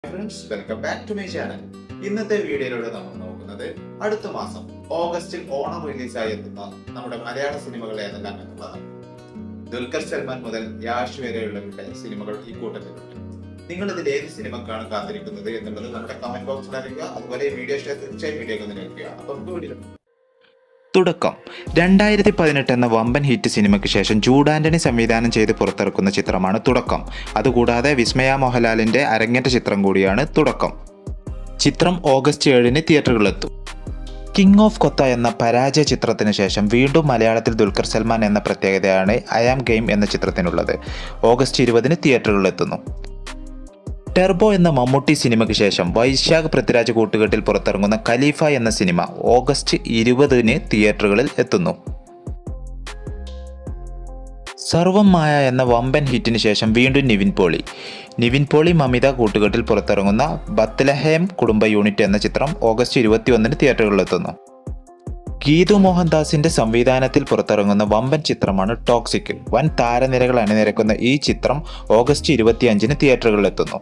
Friends, welcome back to my channel. ഇന്നത്തെ വീഡിയോയിലൂടെ നമ്മൾ നോക്കുന്നത് അടുത്ത മാസം ഓഗസ്റ്റിൽ ഓണം റിലീസായി എത്തുന്ന നമ്മുടെ മലയാള സിനിമകൾ ഏതെല്ലാം എന്നുള്ളതാണ്. ദുൽഖർ സൽമാൻ മുതൽ യാഷ് വരെയുള്ളവരുടെ സിനിമകൾ ഈ കൂട്ടത്തിലുണ്ട്. നിങ്ങൾ ഇതിൽ ഏത് സിനിമക്കാണ് കാത്തിരിക്കുന്നത് എന്നുള്ളത് നമ്മുടെ കമന്റ് ബോക്സിൽ അറിയിക്കുക. അതുപോലെ വീഡിയോ ഷെയർ തീർച്ചയായും വീഡിയോ ഒന്ന് ലഭിക്കുക. അപ്പം വീഡിയോ തുടക്കം 2018 എന്ന വമ്പൻ ഹിറ്റ് സിനിമയ്ക്ക് ശേഷം ജൂഡ് ആന്റണി സംവിധാനം ചെയ്ത് പുറത്തിറക്കുന്ന ചിത്രമാണ് തുടക്കം. അതുകൂടാതെ വിസ്മയ മോഹൻലാലിന്റെ അരങ്ങേറ്റ ചിത്രം കൂടിയാണ് തുടക്കം. ചിത്രം ഓഗസ്റ്റ് 7 തിയേറ്ററുകളിലെത്തും. കിങ് ഓഫ് കൊത്ത എന്ന പരാജയ ചിത്രത്തിന് ശേഷം വീണ്ടും മലയാളത്തിൽ ദുൽഖർ സൽമാൻ എന്ന പ്രത്യേകതയാണ് ഐ ആം ഗെയിം എന്ന ചിത്രത്തിനുള്ളത്. ഓഗസ്റ്റ് 20 തിയേറ്ററുകളിലെത്തുന്നു. ടെർബോ എന്ന മമ്മൂട്ടി സിനിമയ്ക്ക് ശേഷം വൈശാഖ് പൃഥ്വിരാജ് കൂട്ടുകെട്ടിൽ പുറത്തിറങ്ങുന്ന ഖലീഫ എന്ന സിനിമ ഓഗസ്റ്റ് 20 തിയേറ്ററുകളിൽ എത്തുന്നു. സർവം മായ എന്ന വമ്പൻ ഹിറ്റിന് ശേഷം വീണ്ടും നിവിൻ പോളി മമിത കൂട്ടുകെട്ടിൽ പുറത്തിറങ്ങുന്ന ബത്ലഹേം കുടുംബ യൂണിറ്റ് എന്ന ചിത്രം ഓഗസ്റ്റ് 21 തിയേറ്ററുകളിലെത്തുന്നു. ഗീതു മോഹൻദാസിന്റെ സംവിധാനത്തിൽ പുറത്തിറങ്ങുന്ന വമ്പൻ ചിത്രമാണ് ടോക്സിക്. വൻ താരനിരകൾ അണിനിരക്കുന്ന ഈ ചിത്രം ഓഗസ്റ്റ് 25 തിയേറ്ററുകളിലെത്തുന്നു.